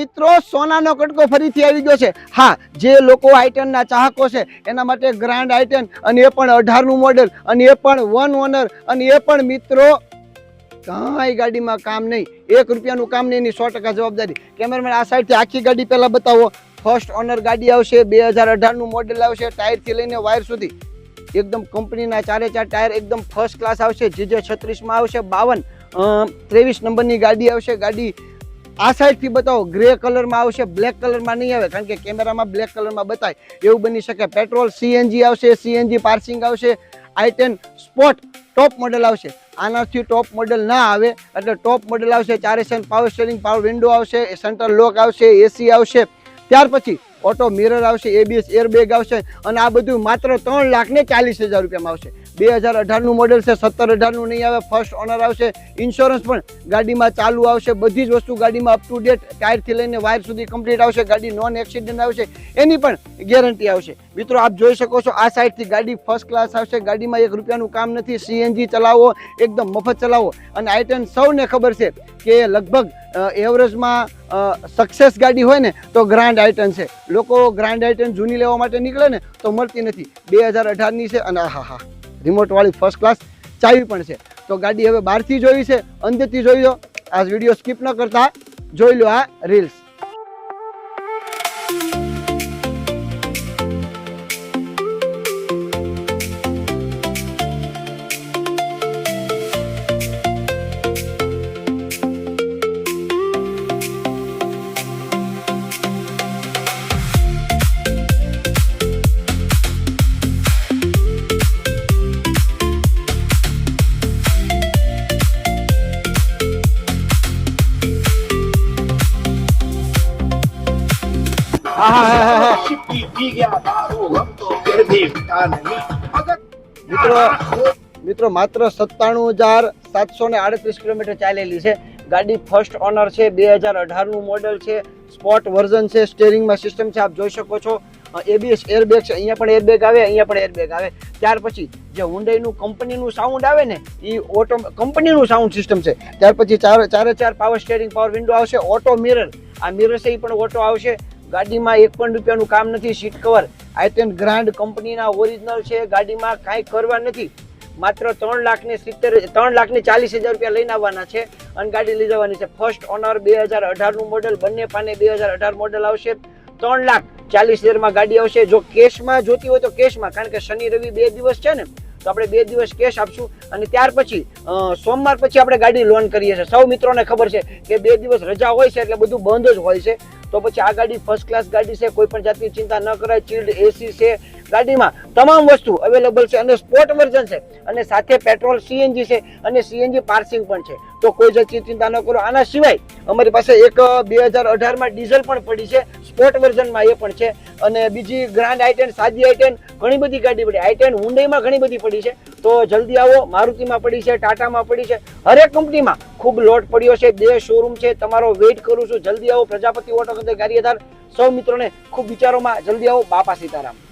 મિત્રો સોનાનો કટકો ફરીથી આવી ગયો છે। હા, જે લોકો i10ના ચાહકો છે એના માટે ગ્રાન્ડ i10 અને એ પણ 18નું મોડેલ અને એ પણ 1 ઓનર અને એ પણ મિત્રો કાંઈ ગાડીમાં કામ નહીં, 1 રૂપિયાનું કામ નહીં, એની 100% જવાબદારી। કેમેરામેન આ સાઈડથી આખી ગાડી પહેલા બતાવો। ફર્સ્ટ ઓનર ગાડી આવશે, 2018નું મોડેલ આવશે, ટાયરથી લઈને વાયર સુધી એકદમ કંપનીના 4 ટાયર એકદમ ફર્સ્ટ ક્લાસ આવશે। GJ 36માં આવશે, 23 નંબરની ગાડી આવશે। ગાડી આ સાઈડથી બતાવો, ગ્રે કલરમાં આવશે, બ્લેક કલરમાં નહીં આવે, કારણ કે કેમેરામાં બ્લેક કલરમાં બતાય એવું બની શકે। પેટ્રોલ CNG આવશે, CNG પાર્સિંગ આવશે। i10 સ્પોર્ટ ટોપ મોડેલ આવશે, આનાથી ટોપ મોડેલ ના આવે એટલે ટોપ મોડેલ આવશે। 4 પાવર સ્ટીયરિંગ, પાવર વિન્ડો આવશે, સેન્ટ્રલ લોક આવશે, AC આવશે, ત્યાર પછી ઓટો મિરર આવશે, ABS એરબેગ આવશે અને આ બધું માત્ર 3,40,000 રૂપિયામાં આવશે। 2018નું મોડેલ છે, 17-18નું નહીં આવે, ફર્સ્ટ ઓનર આવશે, ઇન્સ્યોરન્સ પણ ગાડીમાં ચાલુ આવશે, બધી જ વસ્તુ ગાડીમાં અપ ટુ ડેટ, ટાયરથી લઈને વાયર સુધી કમ્પ્લીટ આવશે। ગાડી નોન એક્સિડન્ટ આવશે, એની પણ ગેરંટી આવશે। મિત્રો આપ જોઈ શકો છો, આ સાઈડથી ગાડી ફર્સ્ટ ક્લાસ આવશે, ગાડીમાં 1 રૂપિયાનું કામ નથી। CNG ચલાવો, એકદમ મફત ચલાવો। અને i10 સૌને ખબર છે કે લગભગ એવરેજમાં સક્સેસ ગાડી હોય ને તો ગ્રાન્ડ i10 છે। લોકો ગ્રાન્ડ i10 જૂની લેવા માટે નીકળે ને તો મળતી નથી। 2018ની છે અને હા રિમોટ વાળી ફર્સ્ટ ક્લાસ ચાવી પણ છે। તો ગાડી હવે બહારથી જોઈ છે, અંદરથી જોઈ લો। આ વિડીયો સ્કીપ ન કરતા જોઈ લો આ રીલ્સ। મિત્રો માત્ર 97,738 કિલોમીટર ચાલેલી છે। ગાડી ફર્સ્ટ ઓનર છે, 2018નું મોડેલ છે, સ્પોર્ટ વર્ઝન છે, સ્ટીયરિંગમાં સિસ્ટમ છે, આપ જોઈ શકો છો। ABS એરબેગ છે, અહીંયા પણ એરબેગ આવે, અહીંયા પણ એરબેગ આવે। ત્યાર પછી જે હુન્ડાઈનું કંપનીનું સાઉન્ડ આવે ને એ ઓટો કંપનીનું સાઉન્ડ સિસ્ટમ છે। ત્યાર પછી 4 પાવર સ્ટીયરિંગ, પાવર વિન્ડો આવશે, ઓટો મિરર, આ મિરર છે એ પણ ઓટો આવશે। ગાડીમાં 1 પણ રૂપિયાનું કામ નથી। સીટ કવર i10 ગ્રાન્ડ કંપનીના ઓરિજિનલ છે, ગાડીમાં કાંઈ કરવા નથી। માત્ર 3,40,000 રૂપિયા લઈને આવવાના છે અને ગાડી લઈ જવાની છે। ફર્સ્ટ ઓનર, 2018નું મોડેલ, બંને પાને 2018 મોડેલ આવશે। 3,40,000માં ગાડી આવશે। જો કેશમાં જોતી હોય તો કેશમાં, કારણ કે શનિ રવિ 2 દિવસ છે ને તો આપણે 2 દિવસ કેશ આપશું અને ત્યાર પછી સોમવાર પછી આપણે ગાડી લોન કરીએ છીએ। સૌ મિત્રોને ખબર છે કે 2 દિવસ રજા હોય છે એટલે બધું બંધ જ હોય છે। તો પછી આ ગાડી ફર્સ્ટ ક્લાસ ગાડી છે, કોઈ પણ જાતની ચિંતા ન કરાય। ચિલ્ડ AC છે, ગાડીમાં તમામ વસ્તુ અવેલેબલ છે અને સ્પોર્ટ વર્ઝન છે અને સાથે પેટ્રોલ CNG છે અને CNG પાર્સિંગ પણ છે। તો કોઈ જાતની ચિંતા ન કરો। આના સિવાય અમારી પાસે એક 2018માં ડીઝલ પણ પડી છે, સ્પોર્ટ વર્ઝનમાં એ પણ છે અને બીજી ગ્રાન્ડ i10, સાદી i10, ઘણી બધી ગાડી પડી। i10 હુન્ડાઈમાં ઘણી બધી પડી છે, તો જલ્દી આવો। મારુતિમાં પડી છે, ટાટામાં પડી છે, હરેક કંપનીમાં ખૂબ લોટ પડ્યો છે। 2 શોરૂમ છે, તમારો વેઇટ કરું છું, જલ્દી આવો। પ્રજાપતિ ઓટો ગારિયાધાર। સૌ મિત્રોને ખૂબ વિચારોમાં જલ્દી આવો। બાપા સીતારામ।